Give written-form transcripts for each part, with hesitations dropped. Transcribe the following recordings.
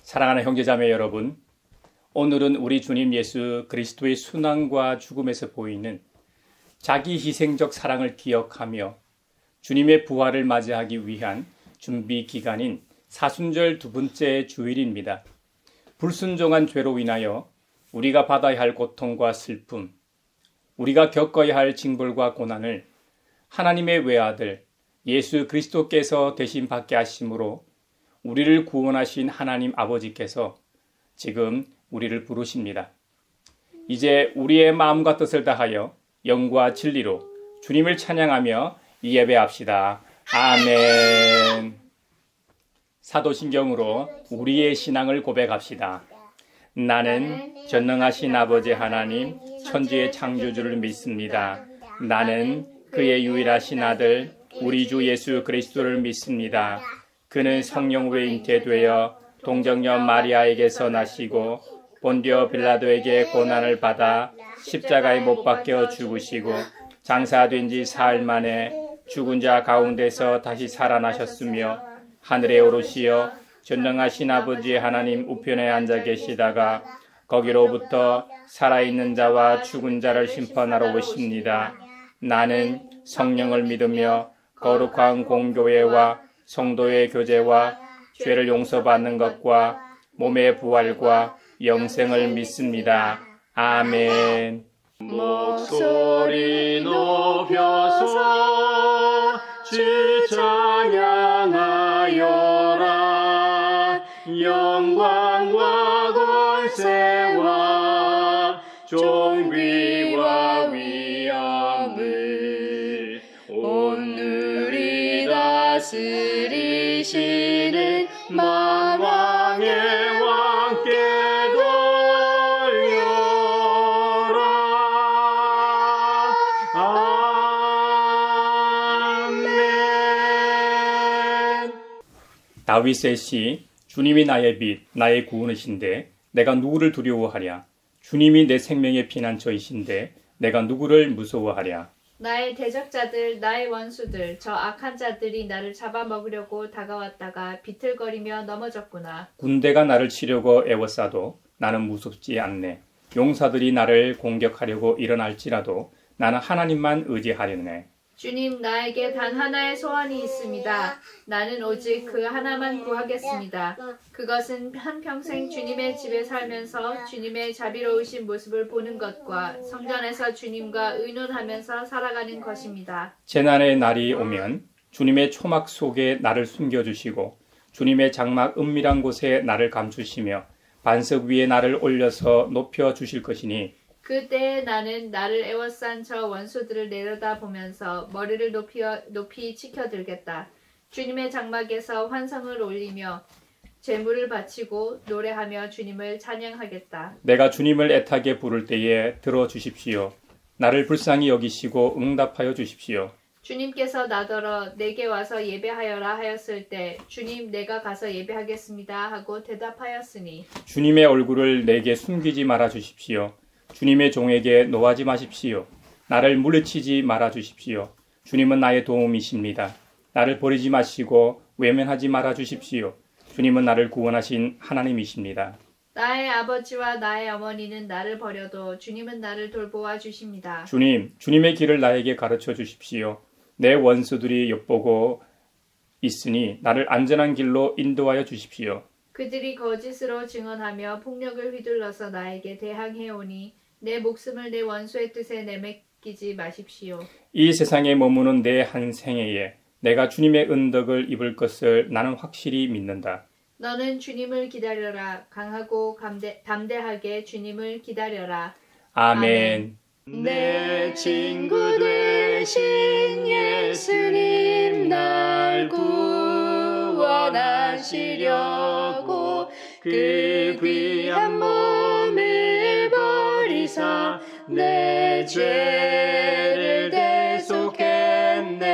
사랑하는 형제자매 여러분, 오늘은 우리 주님 예수 그리스도의 순환과 죽음에서 보이는 자기 희생적 사랑을 기억하며 주님의 부활을 맞이하기 위한 준비 기간인 사순절 두 번째 주일입니다. 불순종한 죄로 인하여 우리가 받아야 할 고통과 슬픔, 우리가 겪어야 할 징벌과 고난을 하나님의 외아들 예수 그리스도께서 대신 받게 하심으로 우리를 구원하신 하나님 아버지께서 지금 우리를 부르십니다. 이제 우리의 마음과 뜻을 다하여 영과 진리로 주님을 찬양하며 예배합시다. 아멘. 사도신경으로 우리의 신앙을 고백합시다. 나는 전능하신 아버지 하나님 천지의 창조주를 믿습니다. 나는 그의 유일하신 아들 우리 주 예수 그리스도를 믿습니다. 그는 성령 후에 잉태되어 동정녀 마리아에게서 나시고 본디오 빌라도에게 고난을 받아 십자가에 못 박혀 죽으시고 장사된 지 사흘 만에 죽은 자 가운데서 다시 살아나셨으며 하늘에 오르시어 전능하신 아버지 하나님 우편에 앉아 계시다가 거기로부터 살아있는 자와 죽은 자를 심판하러 오십니다. 나는 성령을 믿으며 거룩한 공교회와 성도의 교제와 죄를 용서받는 것과 몸의 부활과 영생을 믿습니다. 아멘. 목소리 높여서 주 찬양하여라. 영광과 권세와 존귀와 위엄을 오늘이 다스리시는 만왕의 왕께 돌려라. 아멘. 다윗의 시 주님이 나의 빛, 나의 구원이신데 내가 누구를 두려워하랴. 주님이 내 생명의 피난처이신데 내가 누구를 무서워하랴. 나의 대적자들, 나의 원수들, 저 악한 자들이 나를 잡아먹으려고 다가왔다가 비틀거리며 넘어졌구나. 군대가 나를 치려고 애워싸도 나는 무섭지 않네. 용사들이 나를 공격하려고 일어날지라도 나는 하나님만 의지하려네. 주님, 나에게 단 하나의 소원이 있습니다. 나는 오직 그 하나만 구하겠습니다. 그것은 한평생 주님의 집에 살면서 주님의 자비로우신 모습을 보는 것과 성전에서 주님과 의논하면서 살아가는 것입니다. 재난의 날이 오면 주님의 초막 속에 나를 숨겨주시고 주님의 장막 은밀한 곳에 나를 감추시며 반석 위에 나를 올려서 높여주실 것이니 그때에 나는 나를 애워싼 저 원수들을 내려다보면서 머리를 높이 치켜들겠다. 주님의 장막에서 환성을 올리며 제물을 바치고 노래하며 주님을 찬양하겠다. 내가 주님을 애타게 부를 때에 들어주십시오. 나를 불쌍히 여기시고 응답하여 주십시오. 주님께서 나더러 내게 와서 예배하여라 하였을 때 주님 내가 가서 예배하겠습니다 하고 대답하였으니 주님의 얼굴을 내게 숨기지 말아 주십시오. 주님의 종에게 노하지 마십시오. 나를 물리치지 말아 주십시오. 주님은 나의 도움이십니다. 나를 버리지 마시고 외면하지 말아 주십시오. 주님은 나를 구원하신 하나님이십니다. 나의 아버지와 나의 어머니는 나를 버려도 주님은 나를 돌보아 주십니다. 주님, 주님의 길을 나에게 가르쳐 주십시오. 내 원수들이 엿보고 있으니 나를 안전한 길로 인도하여 주십시오. 그들이 거짓으로 증언하며 폭력을 휘둘러서 나에게 대항해오니 내 목숨을 내 원수의 뜻에 내맡기지 마십시오. 이 세상에 머무는 내 한 생애에 내가 주님의 은덕을 입을 것을 나는 확실히 믿는다. 너는 주님을 기다려라. 강하고 담대하게 주님을 기다려라. 아멘. 내 친구 되신 예수님 날 구원하시려고 그 귀한 몸을 버리사 내 죄를 대속했네.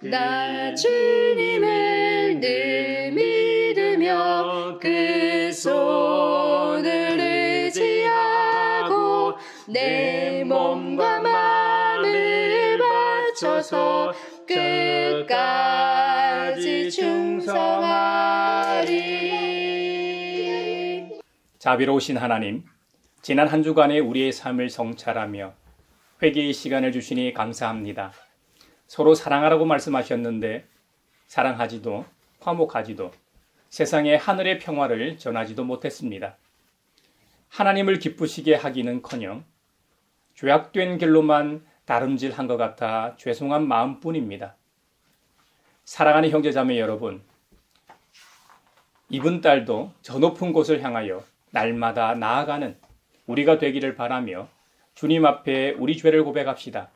나 주님을 늘 믿으며 그 손을 의지하고 내 몸과 마음을 바쳐서 끝까지 충성하리. 자비로우신 하나님, 지난 한 주간의 우리의 삶을 성찰하며 회개의 시간을 주시니 감사합니다. 서로 사랑하라고 말씀하셨는데 사랑하지도 화목하지도 세상에 하늘의 평화를 전하지도 못했습니다. 하나님을 기쁘시게 하기는커녕 죄악된 길로만 다름질한 것 같아 죄송한 마음뿐입니다. 사랑하는 형제자매 여러분, 이분 딸도 저 높은 곳을 향하여 날마다 나아가는 우리가 되기를 바라며 주님 앞에 우리 죄를 고백합시다.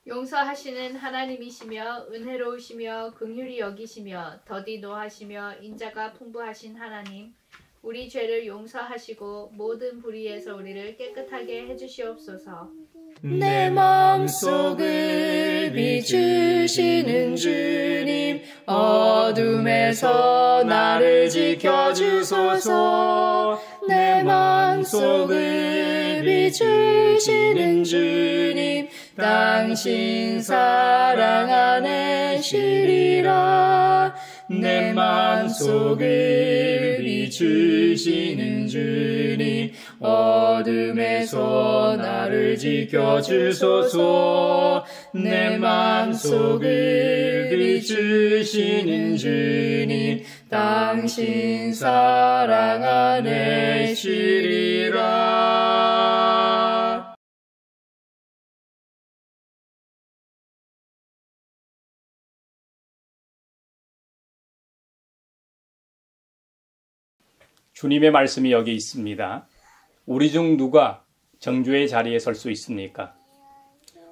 용서하시는 하나님이시며 은혜로우시며 긍휼히 여기시며 더디 노하시며 인자가 풍부하신 하나님, 우리 죄를 용서하시고 모든 불의에서 우리를 깨끗하게 해주시옵소서. 내 마음속을 비추시는 주님, 어둠에서 나를 지켜주소서. 내 마음속을 비추시는 주님, 당신 사랑 안에 쉬리라. 내 마음속을 비추시는 주님, 어둠에서 나를 지켜주소서. 내 마음속을 비추시는 주님, 당신 사랑 안에 쉬리라. 주님의 말씀이 여기 있습니다. 우리 중 누가 정죄의 자리에 설 수 있습니까?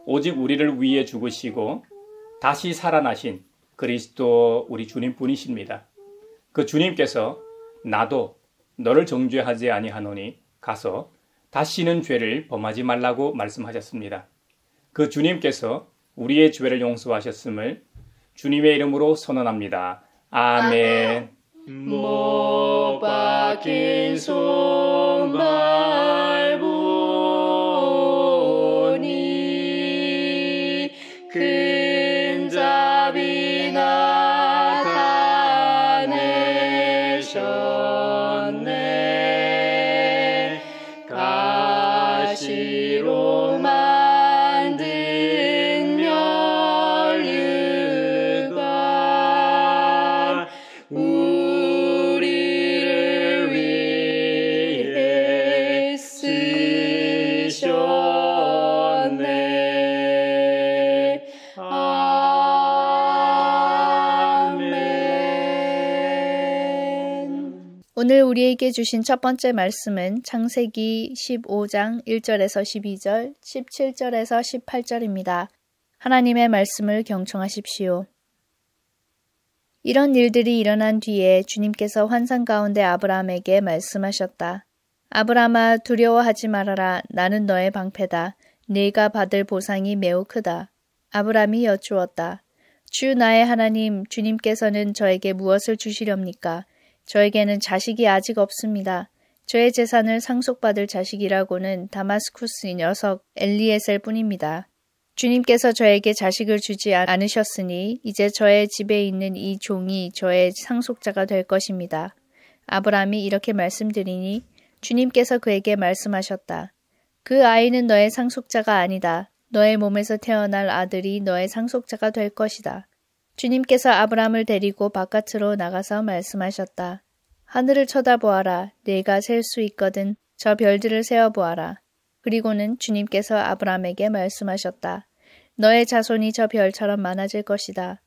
오직 우리를 위해 죽으시고 다시 살아나신 그리스도 우리 주님뿐이십니다. 그 주님께서 나도 너를 정죄하지 아니하노니 가서 다시는 죄를 범하지 말라고 말씀하셨습니다. 그 주님께서 우리의 죄를 용서하셨음을 주님의 이름으로 선언합니다. 아멘. 못 박힌 손발 보니 큰 자비 나타내셨네. 가시로 만든 면류관 우리를 위해 쓰셨네. 아멘. 오늘 우리에게 주신 첫 번째 말씀은 창세기 15장 1절에서 12절, 17절에서 18절입니다. 하나님의 말씀을 경청하십시오. 이런 일들이 일어난 뒤에 주님께서 환상 가운데 아브라함에게 말씀하셨다. 아브라함아, 두려워하지 말아라. 나는 너의 방패다. 네가 받을 보상이 매우 크다. 아브라함이 여쭈었다. 주 나의 하나님, 주님께서는 저에게 무엇을 주시렵니까? 저에게는 자식이 아직 없습니다. 저의 재산을 상속받을 자식이라고는 다마스쿠스 녀석 엘리에셀 뿐입니다. 주님께서 저에게 자식을 주지 않으셨으니 이제 저의 집에 있는 이 종이 저의 상속자가 될 것입니다. 아브라함이 이렇게 말씀드리니 주님께서 그에게 말씀하셨다. 그 아이는 너의 상속자가 아니다. 너의 몸에서 태어날 아들이 너의 상속자가 될 것이다. 주님께서 아브라함을 데리고 바깥으로 나가서 말씀하셨다. 하늘을 쳐다보아라. 네가 셀 수 있거든 저 별들을 세어보아라. 그리고는 주님께서 아브라함에게 말씀하셨다. 너의 자손이 저 별처럼 많아질 것이다.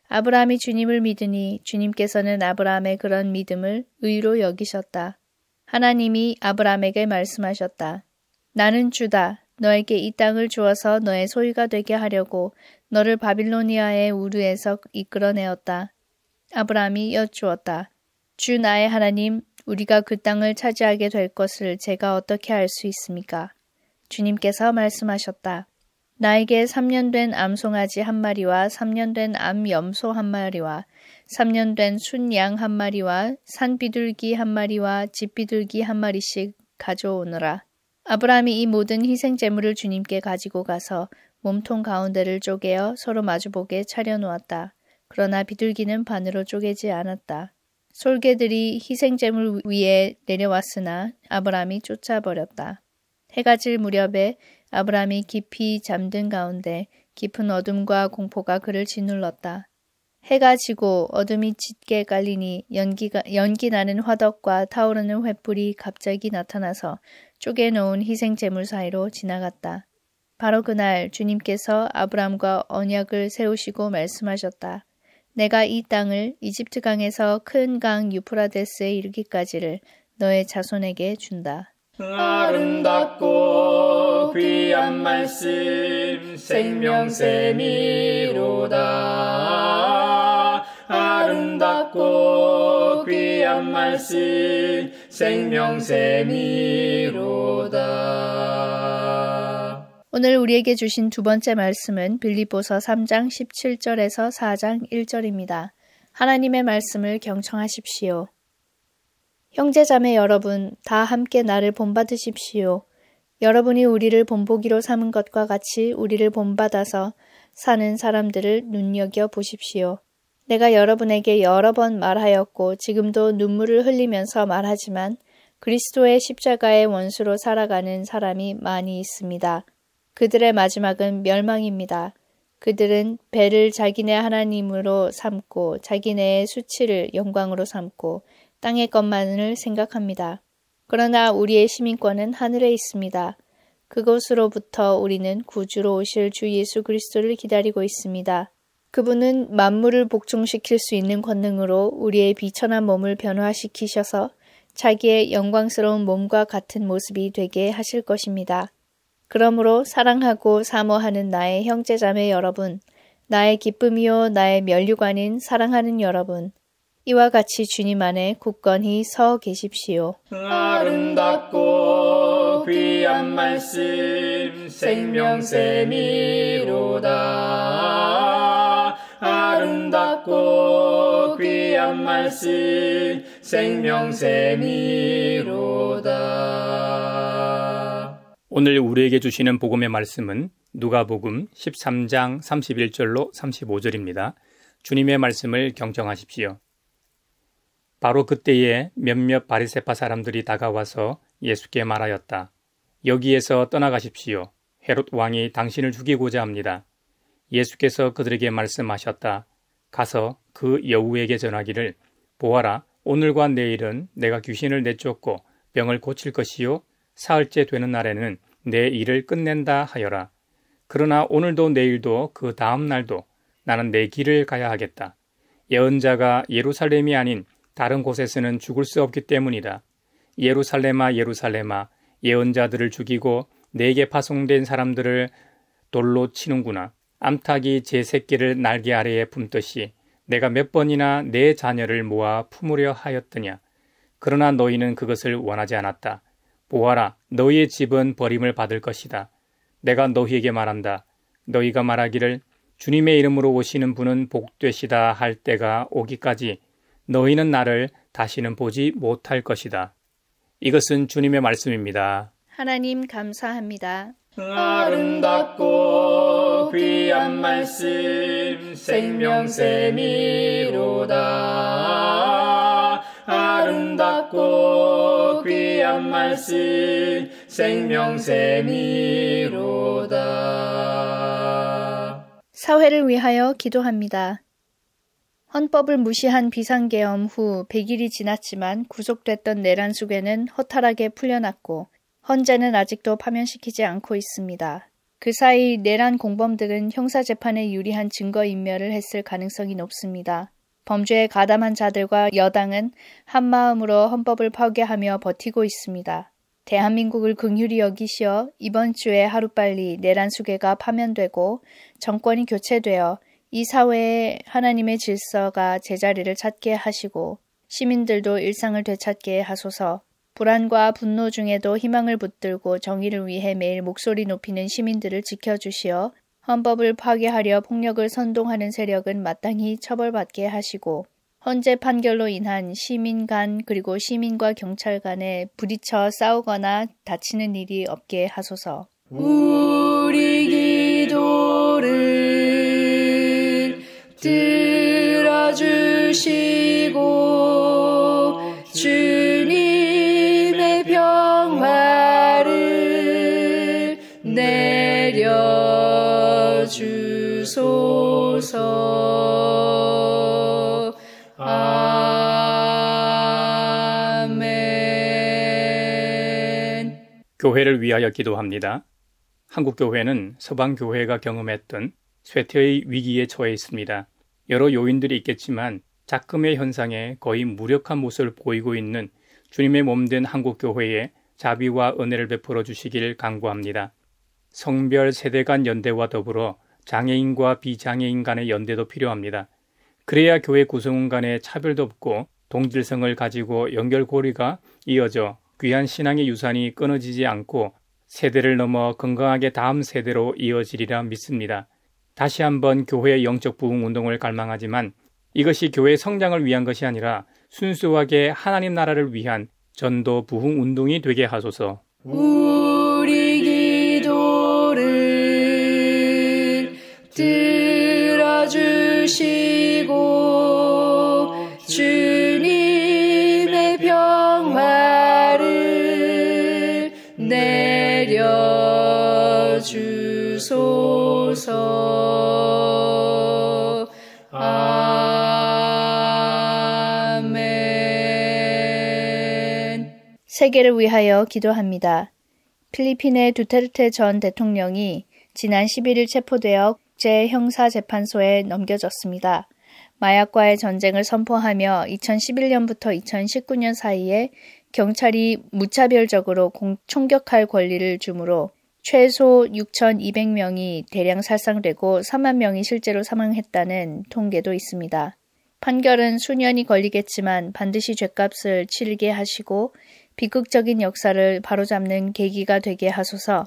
아브라함이 주님을 믿으니 주님께서는 아브라함의 그런 믿음을 의로 여기셨다. 하나님이 아브라함에게 말씀하셨다. 나는 주다. 너에게 이 땅을 주어서 너의 소유가 되게 하려고 너를 바빌로니아의 우르에서 이끌어내었다. 아브라함이 여쭈었다. 주 나의 하나님, 우리가 그 땅을 차지하게 될 것을 제가 어떻게 알 수 있습니까? 주님께서 말씀하셨다. 나에게 3년 된 암송아지 1마리와 3년 된 암염소 1마리와 3년 된 순양 1마리와 산비둘기 1마리와 집비둘기 1마리씩 가져오너라. 아브라함이 이 모든 희생 제물을 주님께 가지고 가서 몸통 가운데를 쪼개어 서로 마주보게 차려놓았다. 그러나 비둘기는 반으로 쪼개지 않았다. 솔개들이 희생제물 위에 내려왔으나 아브람이 쫓아버렸다. 해가 질 무렵에 아브람이 깊이 잠든 가운데 깊은 어둠과 공포가 그를 짓눌렀다. 해가 지고 어둠이 짙게 깔리니 연기 나는 화덕과 타오르는 횃불이 갑자기 나타나서 쪼개놓은 희생제물 사이로 지나갔다. 바로 그날 주님께서 아브람과 언약을 세우시고 말씀하셨다. 내가 이 땅을 이집트 강에서 큰 강 유프라데스에 이르기까지를 너의 자손에게 준다. 아름답고 귀한 말씀 생명샘이로다. 아름답고 귀한 말씀 생명샘이로다. 오늘 우리에게 주신 두 번째 말씀은 빌립보서 3장 17절에서 4장 1절입니다. 하나님의 말씀을 경청하십시오. 형제자매 여러분, 다 함께 나를 본받으십시오. 여러분이 우리를 본보기로 삼은 것과 같이 우리를 본받아서 사는 사람들을 눈여겨보십시오. 내가 여러분에게 여러 번 말하였고 지금도 눈물을 흘리면서 말하지만 그리스도의 십자가의 원수로 살아가는 사람이 많이 있습니다. 그들의 마지막은 멸망입니다. 그들은 배를 자기네 하나님으로 삼고 자기네의 수치를 영광으로 삼고 땅의 것만을 생각합니다. 그러나 우리의 시민권은 하늘에 있습니다. 그곳으로부터 우리는 구주로 오실 주 예수 그리스도를 기다리고 있습니다. 그분은 만물을 복종시킬 수 있는 권능으로 우리의 비천한 몸을 변화시키셔서 자기의 영광스러운 몸과 같은 모습이 되게 하실 것입니다. 그러므로 사랑하고 사모하는 나의 형제자매 여러분, 나의 기쁨이요 나의 면류관인 사랑하는 여러분, 이와 같이 주님 안에 굳건히 서 계십시오. 아름답고 귀한 말씀 생명샘이로다. 아름답고 귀한 말씀 생명샘이로다. 오늘 우리에게 주시는 복음의 말씀은 누가복음 13장 31절로 35절입니다. 주님의 말씀을 경청하십시오. 바로 그때에 몇몇 바리새파 사람들이 다가와서 예수께 말하였다. 여기에서 떠나가십시오. 헤롯 왕이 당신을 죽이고자 합니다. 예수께서 그들에게 말씀하셨다. 가서 그 여우에게 전하기를 보아라, 오늘과 내일은 내가 귀신을 내쫓고 병을 고칠 것이요 사흘째 되는 날에는 내 일을 끝낸다 하여라. 그러나 오늘도 내일도 그 다음 날도 나는 내 길을 가야 하겠다. 예언자가 예루살렘이 아닌 다른 곳에서는 죽을 수 없기 때문이다. 예루살렘아 예루살렘아, 예언자들을 죽이고 내게 파송된 사람들을 돌로 치는구나. 암탉이 제 새끼를 날개 아래에 품듯이 내가 몇 번이나 내 자녀를 모아 품으려 하였더냐. 그러나 너희는 그것을 원하지 않았다. 보아라, 너희의 집은 버림을 받을 것이다. 내가 너희에게 말한다. 너희가 말하기를 주님의 이름으로 오시는 분은 복되시다 할 때가 오기까지 너희는 나를 다시는 보지 못할 것이다. 이것은 주님의 말씀입니다. 하나님 감사합니다. 아름답고 귀한 말씀 생명샘이로다. 아름답고 귀한 말씀 생명샘이로다. 사회를 위하여 기도합니다. 헌법을 무시한 비상계엄 후 100일이 지났지만 구속됐던 내란숙에는 허탈하게 풀려났고 헌재는 아직도 파면시키지 않고 있습니다. 그 사이 내란 공범들은 형사재판에 유리한 증거인멸을 했을 가능성이 높습니다. 범죄에 가담한 자들과 여당은 한마음으로 헌법을 파괴하며 버티고 있습니다. 대한민국을 긍휼히 여기시어 이번 주에 하루빨리 내란수괴가 파면되고 정권이 교체되어 이 사회에 하나님의 질서가 제자리를 찾게 하시고 시민들도 일상을 되찾게 하소서. 불안과 분노 중에도 희망을 붙들고 정의를 위해 매일 목소리 높이는 시민들을 지켜주시어 헌법을 파괴하려 폭력을 선동하는 세력은 마땅히 처벌받게 하시고 헌재 판결로 인한 시민 간 그리고 시민과 경찰 간에 부딪혀 싸우거나 다치는 일이 없게 하소서. 우리 기도를 들어주시고 주소서. 아멘. 교회를 위하여 기도합니다. 한국 교회는 서방 교회가 경험했던 쇠퇴의 위기에 처해 있습니다. 여러 요인들이 있겠지만 작금의 현상에 거의 무력한 모습을 보이고 있는 주님의 몸된 한국 교회에 자비와 은혜를 베풀어 주시길 간구합니다. 성별 세대 간 연대와 더불어 장애인과 비장애인 간의 연대도 필요합니다. 그래야 교회 구성원 간의 차별도 없고 동질성을 가지고 연결고리가 이어져 귀한 신앙의 유산이 끊어지지 않고 세대를 넘어 건강하게 다음 세대로 이어지리라 믿습니다. 다시 한번 교회의 영적 부흥 운동을 갈망하지만 이것이 교회의 성장을 위한 것이 아니라 순수하게 하나님 나라를 위한 전도 부흥 운동이 되게 하소서. 우리 기도를 들어주시고 주님의 평화를 내려주소서. 아멘. 세계를 위하여 기도합니다. 필리핀의 두테르테 전 대통령이 지난 11일 체포되어 국제형사재판소에 넘겨졌습니다. 마약과의 전쟁을 선포하며 2011년부터 2019년 사이에 경찰이 무차별적으로 총격할 권리를 주므로 최소 6,200명이 대량 살상되고 3만 명이 실제로 사망했다는 통계도 있습니다. 판결은 수년이 걸리겠지만 반드시 죗값을 치르게 하시고 비극적인 역사를 바로잡는 계기가 되게 하소서.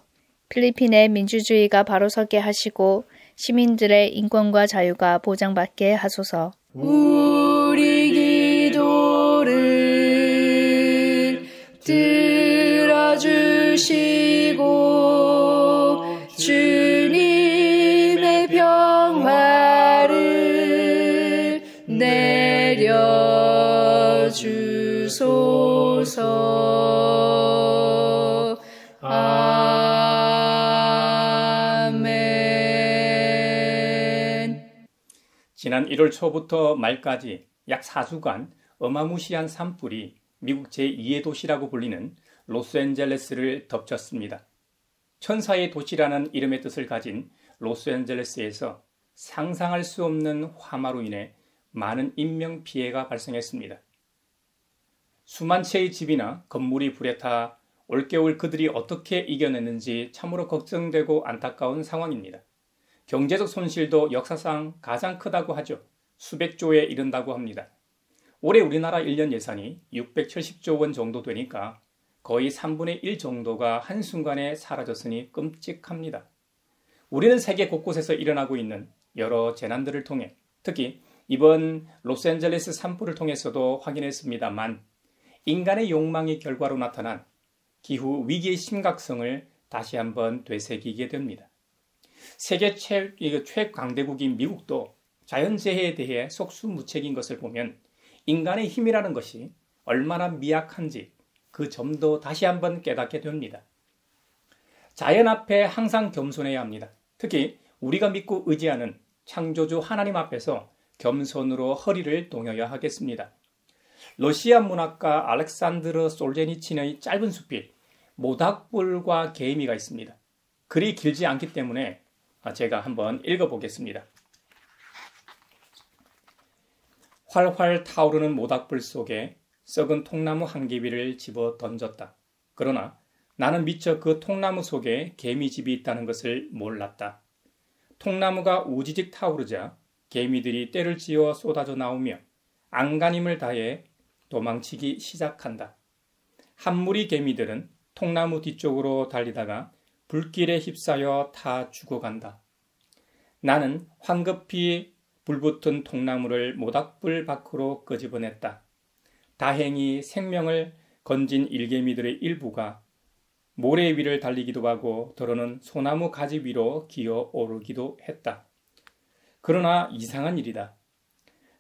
필리핀의 민주주의가 바로서게 하시고 시민들의 인권과 자유가 보장받게 하소서. 우리 기도를 들어주시고 주님의 평화를 내려주소서. 아멘. 지난 1월 초부터 말까지 약 4주간 어마무시한 산불이 미국 제2의 도시라고 불리는 로스앤젤레스를 덮쳤습니다. 천사의 도시라는 이름의 뜻을 가진 로스앤젤레스에서 상상할 수 없는 화마로 인해 많은 인명피해가 발생했습니다. 수만 채의 집이나 건물이 불에 타 올겨울 그들이 어떻게 이겨냈는지 참으로 걱정되고 안타까운 상황입니다. 경제적 손실도 역사상 가장 크다고 하죠. 수백 조에 이른다고 합니다. 올해 우리나라 1년 예산이 670조 원 정도 되니까 거의 3분의 1 정도가 한순간에 사라졌으니 끔찍합니다. 우리는 세계 곳곳에서 일어나고 있는 여러 재난들을 통해 특히 이번 로스앤젤레스 산불을 통해서도 확인했습니다만 인간의 욕망의 결과로 나타난 기후 위기의 심각성을 다시 한번 되새기게 됩니다. 세계 최강대국인 미국도 자연재해에 대해 속수무책인 것을 보면 인간의 힘이라는 것이 얼마나 미약한지 그 점도 다시 한번 깨닫게 됩니다. 자연 앞에 항상 겸손해야 합니다. 특히 우리가 믿고 의지하는 창조주 하나님 앞에서 겸손으로 허리를 동여야 하겠습니다. 러시아 문학가 알렉산드르 솔제니친의 짧은 수필 모닥불과 개미가 있습니다. 글이 길지 않기 때문에 제가 한번 읽어보겠습니다. 활활 타오르는 모닥불 속에 썩은 통나무 한 개비를 집어 던졌다. 그러나 나는 미처 그 통나무 속에 개미집이 있다는 것을 몰랐다. 통나무가 우지직 타오르자 개미들이 떼를 지어 쏟아져 나오며 안간힘을 다해 도망치기 시작한다. 한 무리 개미들은 통나무 뒤쪽으로 달리다가 불길에 휩싸여 타 죽어간다. 나는 황급히 불붙은 통나무를 모닥불 밖으로 끄집어냈다. 다행히 생명을 건진 일개미들의 일부가 모래 위를 달리기도 하고 더러는 소나무 가지 위로 기어 오르기도 했다. 그러나 이상한 일이다.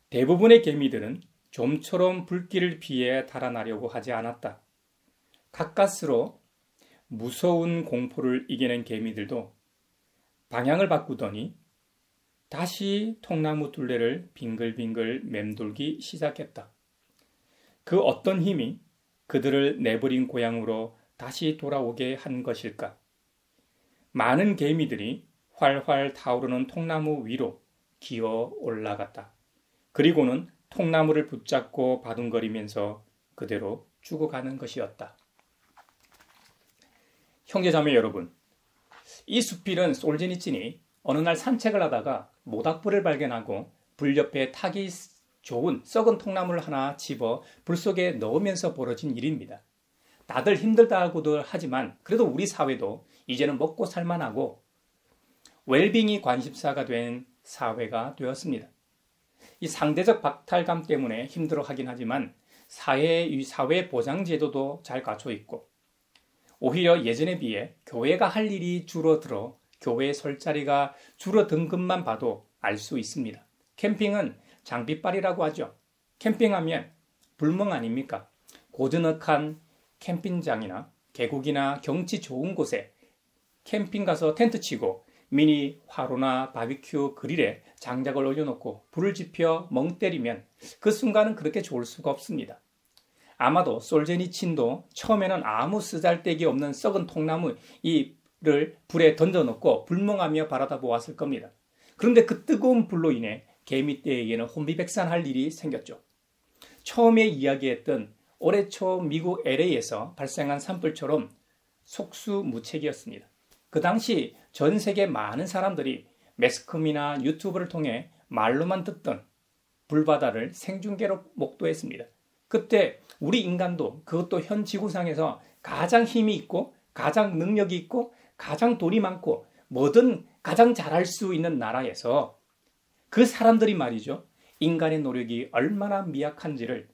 대부분의 개미들은 좀처럼 불길을 피해 달아나려고 하지 않았다. 가까스로 무서운 공포를 이겨낸 개미들도 방향을 바꾸더니 다시 통나무 둘레를 빙글빙글 맴돌기 시작했다. 그 어떤 힘이 그들을 내버린 고향으로 다시 돌아오게 한 것일까? 많은 개미들이 활활 타오르는 통나무 위로 기어 올라갔다. 그리고는 통나무를 붙잡고 바둥거리면서 그대로 죽어가는 것이었다. 형제자매 여러분, 이 수필은 솔제니친이 어느 날 산책을 하다가 모닥불을 발견하고 불 옆에 타기 좋은 썩은 통나무를 하나 집어 불 속에 넣으면서 벌어진 일입니다. 다들 힘들다고들 하지만 그래도 우리 사회도 이제는 먹고 살만하고 웰빙이 관심사가 된 사회가 되었습니다. 이 상대적 박탈감 때문에 힘들어하긴 하지만 사회 보장 제도도 잘 갖춰 있고 오히려 예전에 비해 교회가 할 일이 줄어들어 교회 설 자리가 줄어든 것만 봐도 알 수 있습니다. 캠핑은 장비빨이라고 하죠. 캠핑하면 불멍 아닙니까? 고즈넉한 캠핑장이나 계곡이나 경치 좋은 곳에 캠핑 가서 텐트 치고 미니 화로나 바비큐 그릴에 장작을 올려놓고 불을 지펴 멍 때리면 그 순간은 그렇게 좋을 수가 없습니다. 아마도 솔제니친도 처음에는 아무 쓰잘데기 없는 썩은 통나무 잎을 불에 던져놓고 불멍하며 바라다 보았을 겁니다. 그런데 그 뜨거운 불로 인해 개미떼에게는 혼비백산할 일이 생겼죠. 처음에 이야기했던 올해 초 미국 LA에서 발생한 산불처럼 속수무책이었습니다. 그 당시 전 세계 많은 사람들이 매스컴이나 유튜브를 통해 말로만 듣던 불바다를 생중계로 목도했습니다. 그때 우리 인간도 그것도 현 지구상에서 가장 힘이 있고 가장 능력이 있고 가장 돈이 많고 뭐든 가장 잘할 수 있는 나라에서 그 사람들이 말이죠. 인간의 노력이 얼마나 미약한지를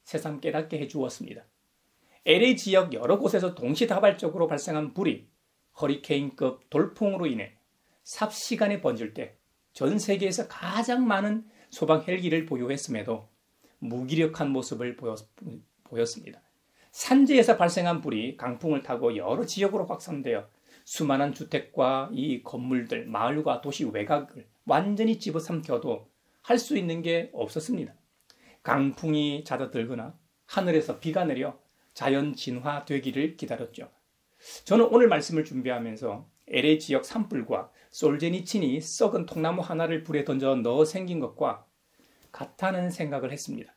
새삼 깨닫게 해주었습니다. LA 지역 여러 곳에서 동시다발적으로 발생한 불이 허리케인급 돌풍으로 인해 삽시간에 번질 때 전 세계에서 가장 많은 소방 헬기를 보유했음에도 무기력한 모습을 보였습니다. 산지에서 발생한 불이 강풍을 타고 여러 지역으로 확산되어 수많은 주택과 이 건물들, 마을과 도시 외곽을 완전히 집어삼켜도 할 수 있는 게 없었습니다. 강풍이 잦아들거나 하늘에서 비가 내려 자연 진화되기를 기다렸죠. 저는 오늘 말씀을 준비하면서 LA 지역 산불과 솔제니친이 썩은 통나무 하나를 불에 던져 넣어 생긴 것과 같다는 생각을 했습니다.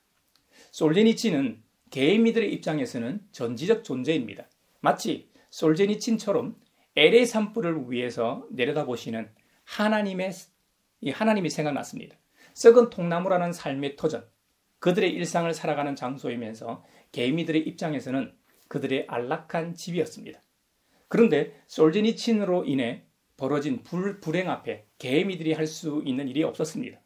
솔제니친은 개미들의 입장에서는 전지적 존재입니다. 마치 솔제니친처럼 LA 산불을 위해서 내려다보시는 하나님이 생각났습니다. 썩은 통나무라는 삶의 터전, 그들의 일상을 살아가는 장소이면서 개미들의 입장에서는 그들의 안락한 집이었습니다. 그런데 솔제니친으로 인해 벌어진 불행 앞에 개미들이 할 수 있는 일이 없었습니다.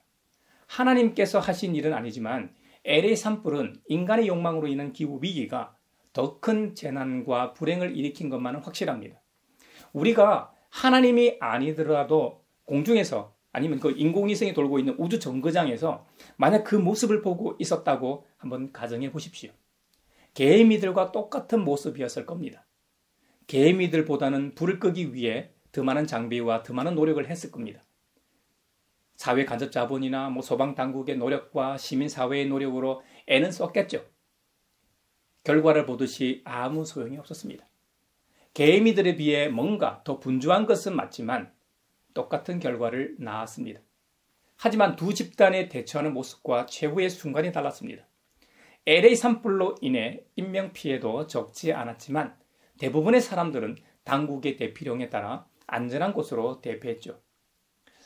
하나님께서 하신 일은 아니지만 LA 산불은 인간의 욕망으로 인한 기후 위기가 더 큰 재난과 불행을 일으킨 것만은 확실합니다. 우리가 하나님이 아니더라도 공중에서 아니면 그 인공위성이 돌고 있는 우주 정거장에서 만약 그 모습을 보고 있었다고 한번 가정해 보십시오. 개미들과 똑같은 모습이었을 겁니다. 개미들보다는 불을 끄기 위해 더 많은 장비와 더 많은 노력을 했을 겁니다. 사회 간접 자본이나 소방 당국의 노력과 시민사회의 노력으로 애는 썼겠죠. 결과를 보듯이 아무 소용이 없었습니다. 개미들에 비해 뭔가 더 분주한 것은 맞지만 똑같은 결과를 낳았습니다. 하지만 두 집단의 대처하는 모습과 최후의 순간이 달랐습니다. LA 산불로 인해 인명피해도 적지 않았지만 대부분의 사람들은 당국의 대피령에 따라 안전한 곳으로 대피했죠.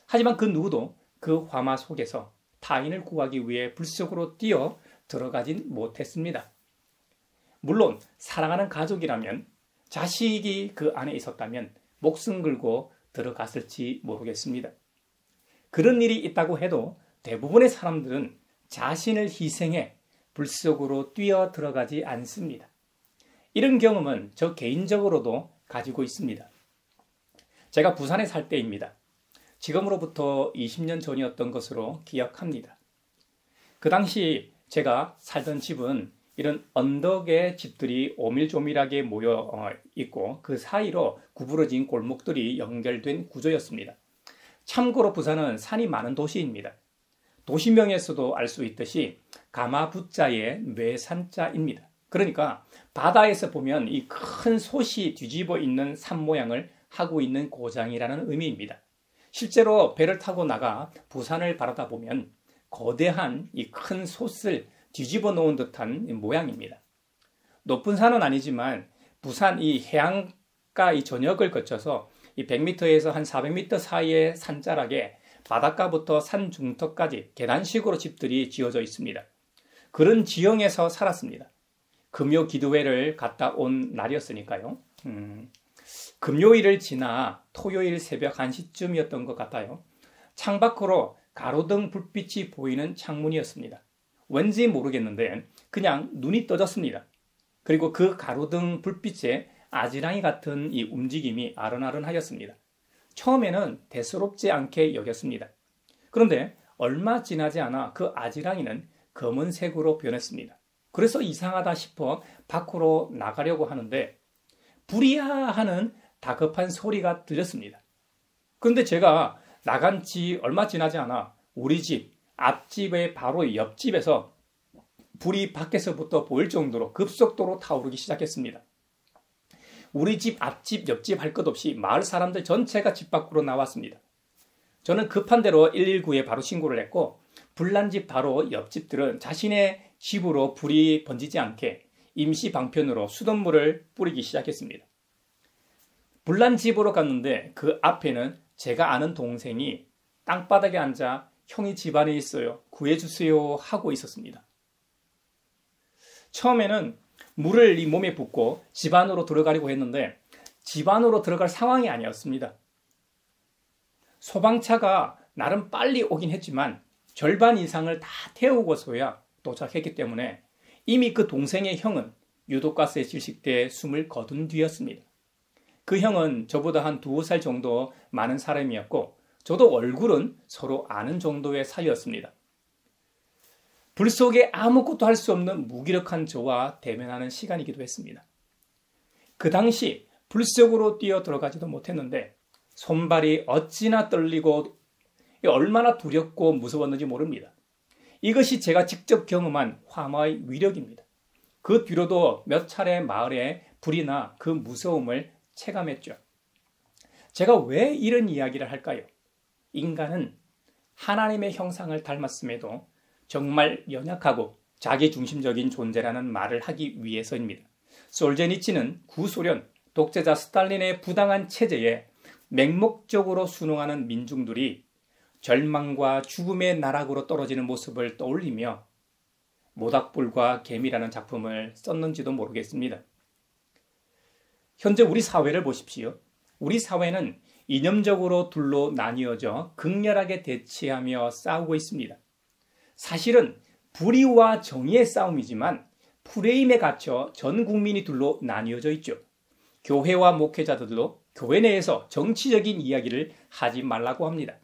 하지만 그 누구도 그 화마 속에서 타인을 구하기 위해 불 속으로 뛰어 들어가진 못했습니다. 물론 사랑하는 가족이라면 자식이 그 안에 있었다면 목숨 걸고 들어갔을지 모르겠습니다. 그런 일이 있다고 해도 대부분의 사람들은 자신을 희생해 불 속으로 뛰어 들어가지 않습니다. 이런 경험은 저 개인적으로도 가지고 있습니다. 제가 부산에 살 때입니다. 지금으로부터 20년 전이었던 것으로 기억합니다. 그 당시 제가 살던 집은 이런 언덕의 집들이 오밀조밀하게 모여 있고 그 사이로 구부러진 골목들이 연결된 구조였습니다. 참고로 부산은 산이 많은 도시입니다. 도시명에서도 알 수 있듯이 가마부자의 뇌산자입니다. 그러니까 바다에서 보면 이 큰 솥이 뒤집어 있는 산 모양을 하고 있는 고장이라는 의미입니다. 실제로 배를 타고 나가 부산을 바라다 보면 거대한 이 큰 솥을 뒤집어 놓은 듯한 모양입니다. 높은 산은 아니지만 부산 이 해안가 이 전역을 거쳐서 이 100m에서 한 400m 사이의 산자락에 바닷가부터 산 중턱까지 계단식으로 집들이 지어져 있습니다. 그런 지형에서 살았습니다. 금요 기도회를 갔다 온 날이었으니까요. 금요일을 지나 토요일 새벽 1시쯤이었던 것 같아요. 창밖으로 가로등 불빛이 보이는 창문이었습니다. 왠지 모르겠는데 그냥 눈이 떠졌습니다. 그리고 그 가로등 불빛에 아지랑이 같은 이 움직임이 아른아른하였습니다. 처음에는 대수롭지 않게 여겼습니다. 그런데 얼마 지나지 않아 그 아지랑이는 검은색으로 변했습니다. 그래서 이상하다 싶어 밖으로 나가려고 하는데 불이야 하는 다급한 소리가 들렸습니다. 그런데 제가 나간 지 얼마 지나지 않아 우리 집 앞집의 바로 옆집에서 불이 밖에서부터 보일 정도로 급속도로 타오르기 시작했습니다. 우리 집 앞집 옆집 할 것 없이 마을 사람들 전체가 집 밖으로 나왔습니다. 저는 급한 대로 119에 바로 신고를 했고 불난 집 바로 옆집들은 자신의 집으로 불이 번지지 않게 임시 방편으로 수돗물을 뿌리기 시작했습니다. 불난 집으로 갔는데 그 앞에는 제가 아는 동생이 땅바닥에 앉아 형이 집안에 있어요. 구해주세요 하고 있었습니다. 처음에는 물을 이 몸에 붓고 집 안으로 들어가려고 했는데 집 안으로 들어갈 상황이 아니었습니다. 소방차가 나름 빨리 오긴 했지만 절반 이상을 다 태우고서야 도착했기 때문에 이미 그 동생의 형은 유독가스에 질식돼 숨을 거둔 뒤였습니다. 그 형은 저보다 한 2살 정도 많은 사람이었고 저도 얼굴은 서로 아는 정도의 사이였습니다. 불 속에 아무것도 할 수 없는 무기력한 저와 대면하는 시간이기도 했습니다. 그 당시 불 속으로 뛰어 들어가지도 못했는데 손발이 어찌나 떨리고 얼마나 두렵고 무서웠는지 모릅니다. 이것이 제가 직접 경험한 화마의 위력입니다. 그 뒤로도 몇 차례 마을에 불이 나 그 무서움을 체감했죠. 제가 왜 이런 이야기를 할까요? 인간은 하나님의 형상을 닮았음에도 정말 연약하고 자기중심적인 존재라는 말을 하기 위해서입니다. 솔제니치는 구소련 독재자 스탈린의 부당한 체제에 맹목적으로 순응하는 민중들이 절망과 죽음의 나락으로 떨어지는 모습을 떠올리며 모닥불과 개미라는 작품을 썼는지도 모르겠습니다. 현재 우리 사회를 보십시오. 우리 사회는 이념적으로 둘로 나뉘어져 극렬하게 대치하며 싸우고 있습니다. 사실은 불의와 정의의 싸움이지만 프레임에 갇혀 전 국민이 둘로 나뉘어져 있죠. 교회와 목회자들도 교회 내에서 정치적인 이야기를 하지 말라고 합니다.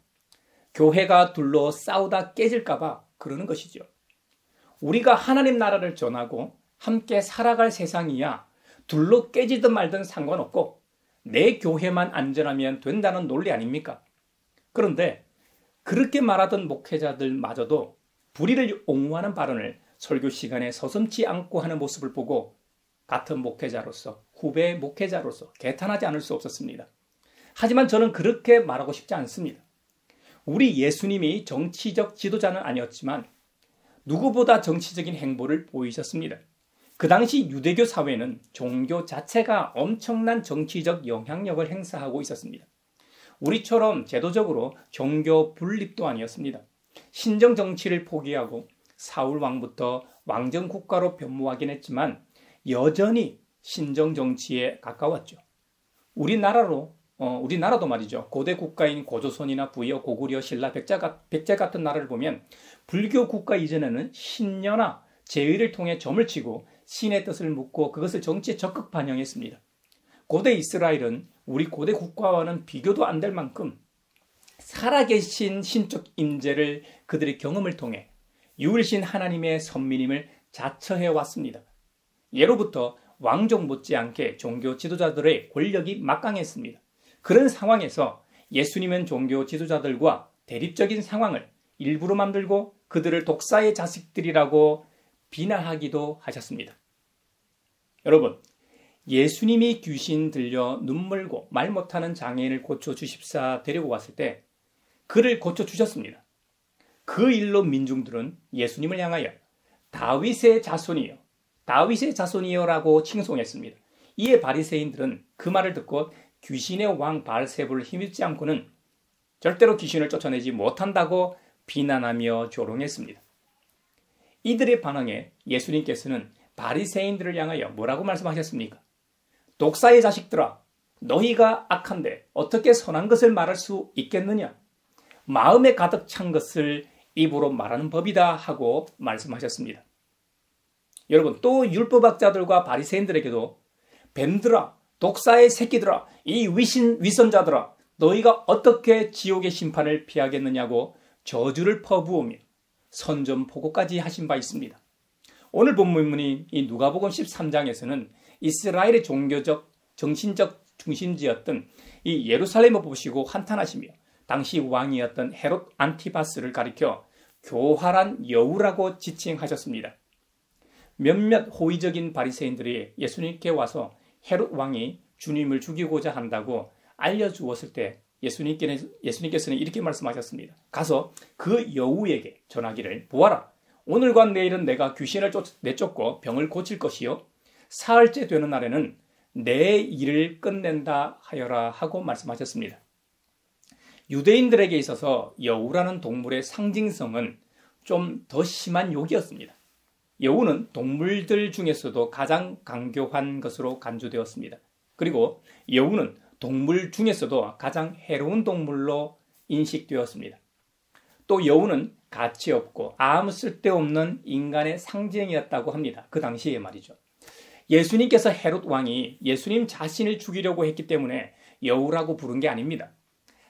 교회가 둘로 싸우다 깨질까봐 그러는 것이죠. 우리가 하나님 나라를 전하고 함께 살아갈 세상이야 둘로 깨지든 말든 상관없고 내 교회만 안전하면 된다는 논리 아닙니까? 그런데 그렇게 말하던 목회자들마저도 불의를 옹호하는 발언을 설교 시간에 서슴지 않고 하는 모습을 보고 같은 목회자로서 후배 목회자로서 개탄하지 않을 수 없었습니다. 하지만 저는 그렇게 말하고 싶지 않습니다. 우리 예수님이 정치적 지도자는 아니었지만 누구보다 정치적인 행보를 보이셨습니다. 그 당시 유대교 사회는 종교 자체가 엄청난 정치적 영향력을 행사하고 있었습니다. 우리처럼 제도적으로 종교 분립도 아니었습니다. 신정 정치를 포기하고 사울 왕부터 왕정 국가로 변모하긴 했지만 여전히 신정 정치에 가까웠죠. 우리나라도 말이죠. 고대 국가인 고조선이나 부여, 고구려, 신라, 백제 같은 나라를 보면 불교 국가 이전에는 신녀나 제의를 통해 점을 치고 신의 뜻을 묻고 그것을 정치에 적극 반영했습니다. 고대 이스라엘은 우리 고대 국가와는 비교도 안 될 만큼 살아계신 신적 임재를 그들의 경험을 통해 유일신 하나님의 선민임을 자처해 왔습니다. 예로부터 왕족 못지않게 종교 지도자들의 권력이 막강했습니다. 그런 상황에서 예수님은 종교 지도자들과 대립적인 상황을 일부러 만들고 그들을 독사의 자식들이라고 비난하기도 하셨습니다. 여러분, 예수님이 귀신 들려 눈물고 말 못하는 장애인을 고쳐주십사 데리고 왔을 때 그를 고쳐주셨습니다. 그 일로 민중들은 예수님을 향하여 다윗의 자손이요, 다윗의 자손이요라고 칭송했습니다. 이에 바리새인들은 그 말을 듣고 귀신의 왕 바알세불을 힘입지 않고는 절대로 귀신을 쫓아내지 못한다고 비난하며 조롱했습니다. 이들의 반응에 예수님께서는 바리새인들을 향하여 뭐라고 말씀하셨습니까? 독사의 자식들아, 너희가 악한데 어떻게 선한 것을 말할 수 있겠느냐? 마음에 가득 찬 것을 입으로 말하는 법이다 하고 말씀하셨습니다. 여러분, 또 율법학자들과 바리새인들에게도 뱀들아, 독사의 새끼들아, 이 위선자들아, 너희가 어떻게 지옥의 심판을 피하겠느냐고 저주를 퍼부으며 선전포고까지 하신 바 있습니다. 오늘 본문인 이 누가복음 13장에서는 이스라엘의 종교적, 정신적 중심지였던 이 예루살렘을 보시고 한탄하시며 당시 왕이었던 헤롯 안티바스를 가리켜 교활한 여우라고 지칭하셨습니다. 몇몇 호의적인 바리새인들이 예수님께 와서 헤롯 왕이 주님을 죽이고자 한다고 알려주었을 때 예수님께서는 이렇게 말씀하셨습니다. 가서 그 여우에게 전하기를, 보아라, 오늘과 내일은 내가 귀신을 내쫓고 병을 고칠 것이요 사흘째 되는 날에는 내 일을 끝낸다 하여라 하고 말씀하셨습니다. 유대인들에게 있어서 여우라는 동물의 상징성은 좀 더 심한 욕이었습니다. 여우는 동물들 중에서도 가장 강교한 것으로 간주되었습니다. 그리고 여우는 동물 중에서도 가장 해로운 동물로 인식되었습니다. 또 여우는 가치 없고 아무 쓸데없는 인간의 상징이었다고 합니다. 그 당시에 말이죠. 예수님께서 헤롯 왕이 예수님 자신을 죽이려고 했기 때문에 여우라고 부른 게 아닙니다.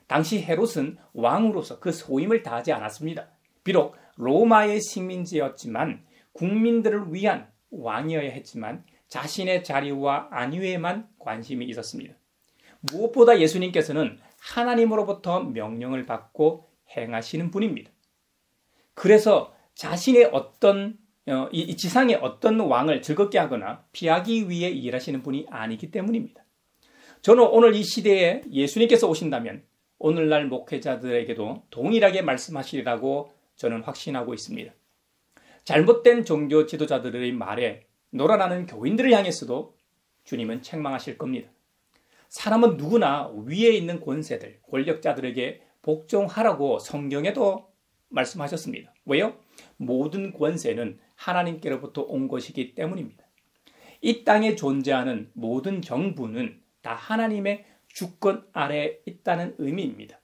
당시 헤롯은 왕으로서 그 소임을 다하지 않았습니다. 비록 로마의 식민지였지만 국민들을 위한 왕이어야 했지만 자신의 자리와 안위에만 관심이 있었습니다. 무엇보다 예수님께서는 하나님으로부터 명령을 받고 행하시는 분입니다. 그래서 자신의 이 지상의 어떤 왕을 즐겁게 하거나 피하기 위해 일하시는 분이 아니기 때문입니다. 저는 오늘 이 시대에 예수님께서 오신다면 오늘날 목회자들에게도 동일하게 말씀하시리라고 저는 확신하고 있습니다. 잘못된 종교 지도자들의 말에 놀아나는 교인들을 향해서도 주님은 책망하실 겁니다. 사람은 누구나 위에 있는 권세들, 권력자들에게 복종하라고 성경에도 말씀하셨습니다. 왜요? 모든 권세는 하나님께로부터 온 것이기 때문입니다. 이 땅에 존재하는 모든 정부는 다 하나님의 주권 아래에 있다는 의미입니다.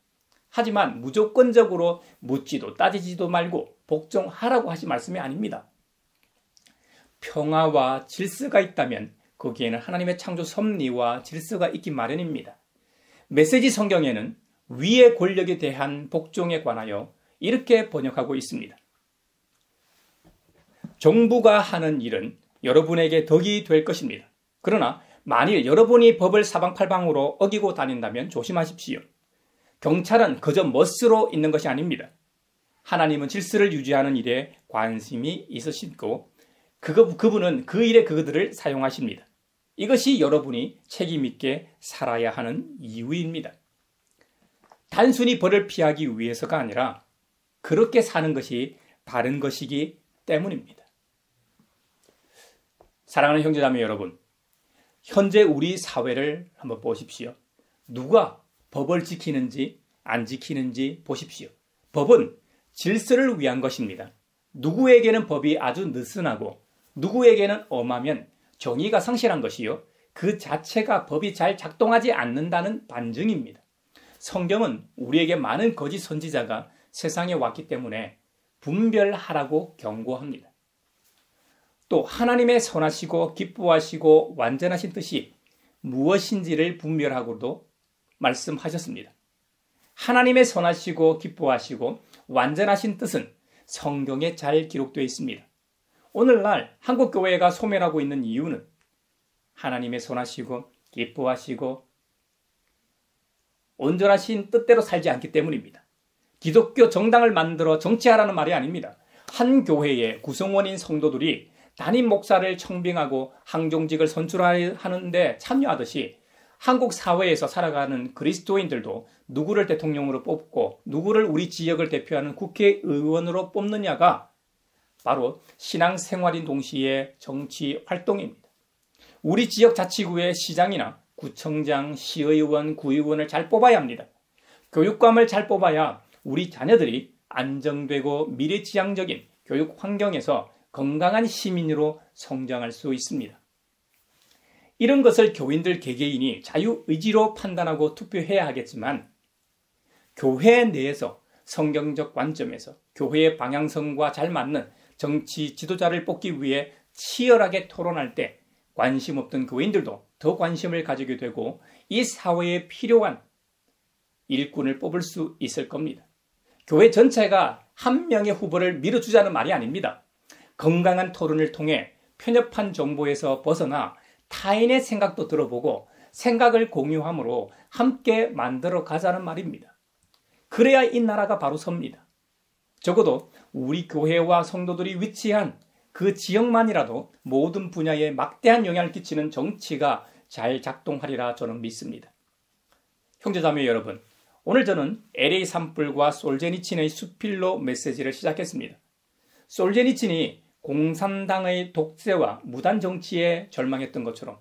하지만 무조건적으로 묻지도 따지지도 말고 복종하라고 하신 말씀이 아닙니다. 평화와 질서가 있다면 거기에는 하나님의 창조 섭리와 질서가 있기 마련입니다. 메시지 성경에는 위의 권력에 대한 복종에 관하여 이렇게 번역하고 있습니다. 정부가 하는 일은 여러분에게 덕이 될 것입니다. 그러나 만일 여러분이 법을 사방팔방으로 어기고 다닌다면 조심하십시오. 경찰은 그저 멋으로 있는 것이 아닙니다. 하나님은 질서를 유지하는 일에 관심이 있으시고 그분은 그 일에 그들을 사용하십니다. 이것이 여러분이 책임있게 살아야 하는 이유입니다. 단순히 벌을 피하기 위해서가 아니라 그렇게 사는 것이 바른 것이기 때문입니다. 사랑하는 형제자매 여러분, 현재 우리 사회를 한번 보십시오. 누가 법을 지키는지 안 지키는지 보십시오. 법은 질서를 위한 것입니다. 누구에게는 법이 아주 느슨하고 누구에게는 엄하면 정의가 상실한 것이요, 그 자체가 법이 잘 작동하지 않는다는 반증입니다. 성경은 우리에게 많은 거짓 선지자가 세상에 왔기 때문에 분별하라고 경고합니다. 또 하나님의 선하시고 기뻐하시고 완전하신 뜻이 무엇인지를 분별하고도 말씀하셨습니다. 하나님의 선하시고 기뻐하시고 완전하신 뜻은 성경에 잘 기록되어 있습니다. 오늘날 한국교회가 소멸하고 있는 이유는 하나님의 선하시고 기뻐하시고 온전하신 뜻대로 살지 않기 때문입니다. 기독교 정당을 만들어 정치하라는 말이 아닙니다. 한 교회의 구성원인 성도들이 담임 목사를 청빙하고 항종직을 선출하는데 참여하듯이 한국 사회에서 살아가는 그리스도인들도 누구를 대통령으로 뽑고 누구를 우리 지역을 대표하는 국회의원으로 뽑느냐가 바로 신앙생활인 동시에 정치 활동입니다. 우리 지역 자치구의 시장이나 구청장, 시의원, 구의원을 잘 뽑아야 합니다. 교육감을 잘 뽑아야 우리 자녀들이 안정되고 미래지향적인 교육 환경에서 건강한 시민으로 성장할 수 있습니다. 이런 것을 교인들 개개인이 자유의지로 판단하고 투표해야 하겠지만 교회 내에서 성경적 관점에서 교회의 방향성과 잘 맞는 정치 지도자를 뽑기 위해 치열하게 토론할 때 관심 없던 교인들도 더 관심을 가지게 되고 이 사회에 필요한 일꾼을 뽑을 수 있을 겁니다. 교회 전체가 한 명의 후보를 밀어주자는 말이 아닙니다. 건강한 토론을 통해 편협한 정보에서 벗어나 타인의 생각도 들어보고 생각을 공유함으로 함께 만들어 가자는 말입니다. 그래야 이 나라가 바로 섭니다. 적어도 우리 교회와 성도들이 위치한 그 지역만이라도 모든 분야에 막대한 영향을 끼치는 정치가 잘 작동하리라 저는 믿습니다. 형제자매 여러분, 오늘 저는 LA 산불과 솔제니친의 수필로 메시지를 시작했습니다. 솔제니친이 공산당의 독재와 무단 정치에 절망했던 것처럼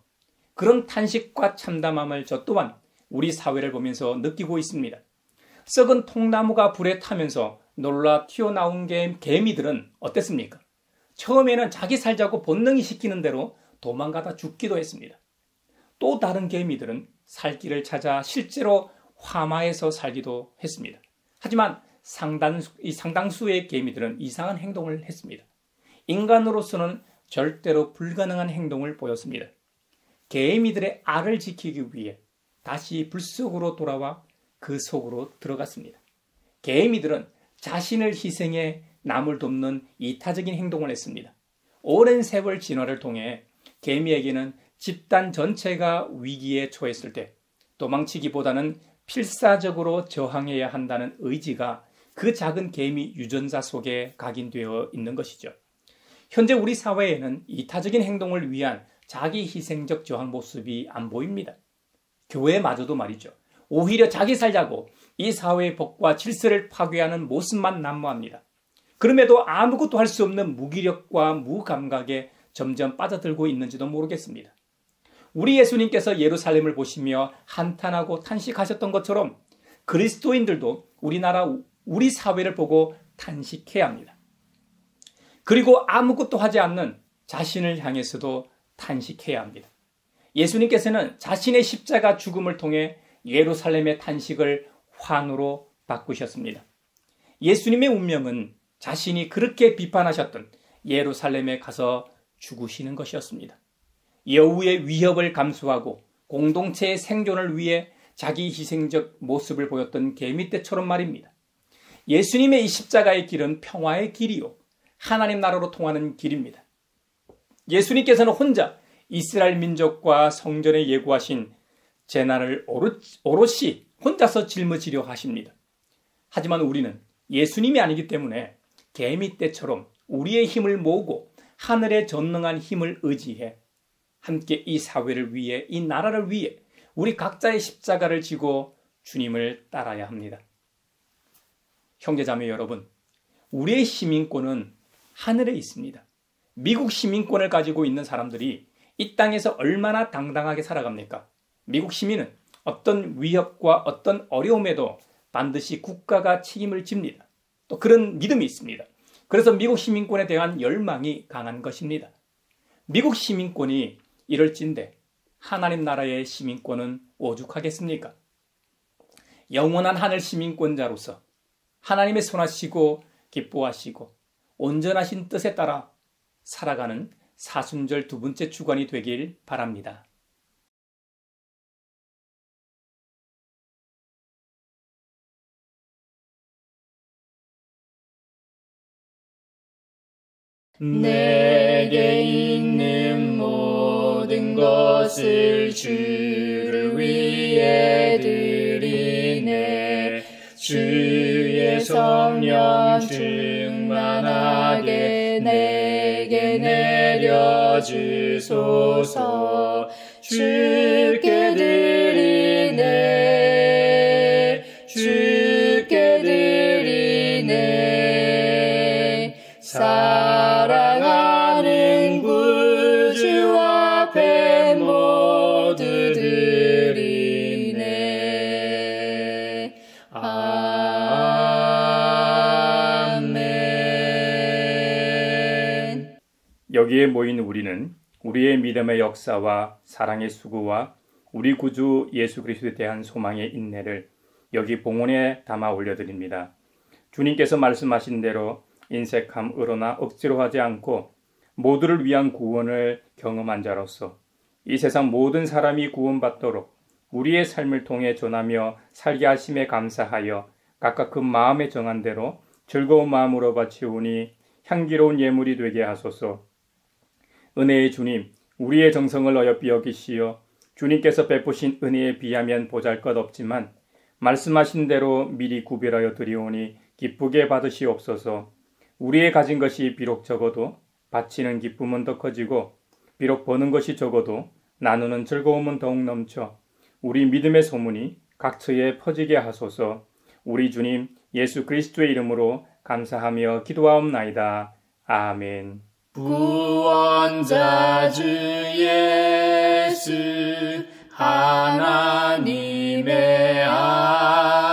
그런 탄식과 참담함을 저 또한 우리 사회를 보면서 느끼고 있습니다. 썩은 통나무가 불에 타면서 놀라 튀어나온 개미들은 어땠습니까? 처음에는 자기 살자고 본능이 시키는 대로 도망가다 죽기도 했습니다. 또 다른 개미들은 살 길을 찾아 실제로 화마에서 살기도 했습니다. 하지만 상당수의 개미들은 이상한 행동을 했습니다. 인간으로서는 절대로 불가능한 행동을 보였습니다. 개미들의 알을 지키기 위해 다시 불 속으로 돌아와 그 속으로 들어갔습니다. 개미들은 자신을 희생해 남을 돕는 이타적인 행동을 했습니다. 오랜 세월 진화를 통해 개미에게는 집단 전체가 위기에 처했을 때 도망치기보다는 필사적으로 저항해야 한다는 의지가 그 작은 개미 유전자 속에 각인되어 있는 것이죠. 현재 우리 사회에는 이타적인 행동을 위한 자기 희생적 저항 모습이 안 보입니다. 교회마저도 말이죠. 오히려 자기 살자고 이 사회의 법과 질서를 파괴하는 모습만 난무합니다. 그럼에도 아무것도 할 수 없는 무기력과 무감각에 점점 빠져들고 있는지도 모르겠습니다. 우리 예수님께서 예루살렘을 보시며 한탄하고 탄식하셨던 것처럼 그리스도인들도 우리 사회를 보고 탄식해야 합니다. 그리고 아무것도 하지 않는 자신을 향해서도 탄식해야 합니다. 예수님께서는 자신의 십자가 죽음을 통해 예루살렘의 탄식을 환호로 바꾸셨습니다. 예수님의 운명은 자신이 그렇게 비판하셨던 예루살렘에 가서 죽으시는 것이었습니다. 여우의 위협을 감수하고 공동체의 생존을 위해 자기 희생적 모습을 보였던 개미떼처럼 말입니다. 예수님의 이 십자가의 길은 평화의 길이요, 하나님 나라로 통하는 길입니다. 예수님께서는 혼자 이스라엘 민족과 성전에 예고하신 재난을 오롯이 혼자서 짊어지려 하십니다. 하지만 우리는 예수님이 아니기 때문에 개미떼처럼 우리의 힘을 모으고 하늘의 전능한 힘을 의지해 함께 이 사회를 위해, 이 나라를 위해 우리 각자의 십자가를 지고 주님을 따라야 합니다. 형제자매 여러분, 우리의 시민권은 하늘에 있습니다. 미국 시민권을 가지고 있는 사람들이 이 땅에서 얼마나 당당하게 살아갑니까? 미국 시민은 어떤 위협과 어떤 어려움에도 반드시 국가가 책임을 집니다. 또 그런 믿음이 있습니다. 그래서 미국 시민권에 대한 열망이 강한 것입니다. 미국 시민권이 이럴진데 하나님 나라의 시민권은 오죽하겠습니까? 영원한 하늘 시민권자로서 하나님의 선하시고 기뻐하시고 온전하신 뜻에 따라 살아가는 사순절 두 번째 주간이 되길 바랍니다. 내게 있는 모든 것을 주를 위해 드리리. 성령 충만하게 내게 내려주소서. 주께 드리네 주께 드리네 사랑하는 구주 앞에 모두 드리네. 아멘. 여기에 모인 우리는 우리의 믿음의 역사와 사랑의 수고와 우리 구주 예수 그리스도에 대한 소망의 인내를 여기 봉헌에 담아 올려드립니다. 주님께서 말씀하신 대로 인색함, 의로나 억지로 하지 않고 모두를 위한 구원을 경험한 자로서 이 세상 모든 사람이 구원받도록 우리의 삶을 통해 전하며 살게 하심에 감사하여 각각 그 마음에 정한 대로 즐거운 마음으로 바치오니 향기로운 예물이 되게 하소서. 은혜의 주님, 우리의 정성을 어여삐 여기시어 주님께서 베푸신 은혜에 비하면 보잘것없지만 말씀하신 대로 미리 구별하여 드리오니 기쁘게 받으시옵소서. 우리의 가진 것이 비록 적어도 바치는 기쁨은 더 커지고 비록 버는 것이 적어도 나누는 즐거움은 더욱 넘쳐 우리 믿음의 소문이 각처에 퍼지게 하소서. 우리 주님 예수 그리스도의 이름으로 감사하며 기도하옵나이다. 아멘. 구원자 주 예수 하나님의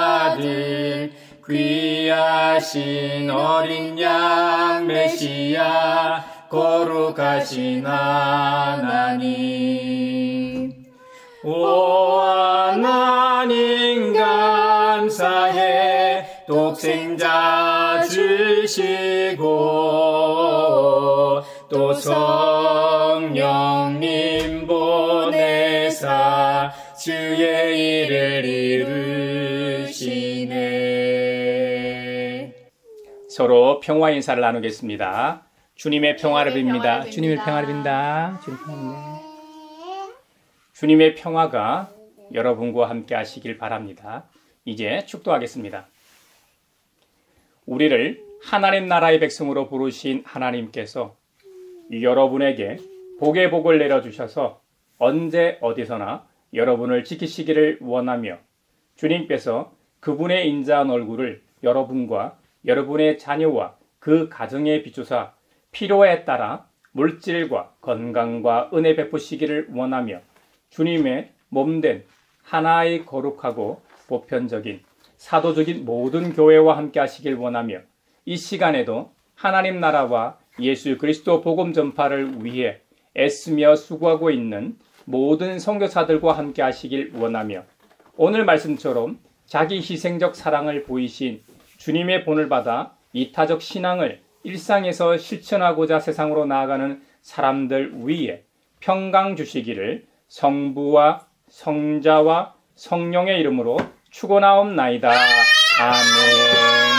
아들 귀하신 어린 양 메시아 거룩하신 하나님. 오 하나님 감사해 독생자 주시고 또 성령님 보내사 주의 일을 이루시네. 서로 평화 인사를 나누겠습니다. 주님의 평화를 빕니다. 주님의 평화를 빈다. 주님의 평화가 여러분과 함께 하시길 바랍니다. 이제 축도하겠습니다. 우리를 하나님 나라의 백성으로 부르신 하나님께서 여러분에게 복의 복을 내려주셔서 언제 어디서나 여러분을 지키시기를 원하며 주님께서 그분의 인자한 얼굴을 여러분과 여러분의 자녀와 그 가정에 비추사 필요에 따라 물질과 건강과 은혜 베푸시기를 원하며 주님의 몸된 하나의 거룩하고 보편적인 사도적인 모든 교회와 함께 하시길 원하며 이 시간에도 하나님 나라와 예수 그리스도 복음 전파를 위해 애쓰며 수고하고 있는 모든 선교사들과 함께 하시길 원하며 오늘 말씀처럼 자기 희생적 사랑을 보이신 주님의 본을 받아 이타적 신앙을 일상에서 실천하고자 세상으로 나아가는 사람들 위에 평강 주시기를 성부와 성자와 성령의 이름으로 축원하옵나이다. 아멘.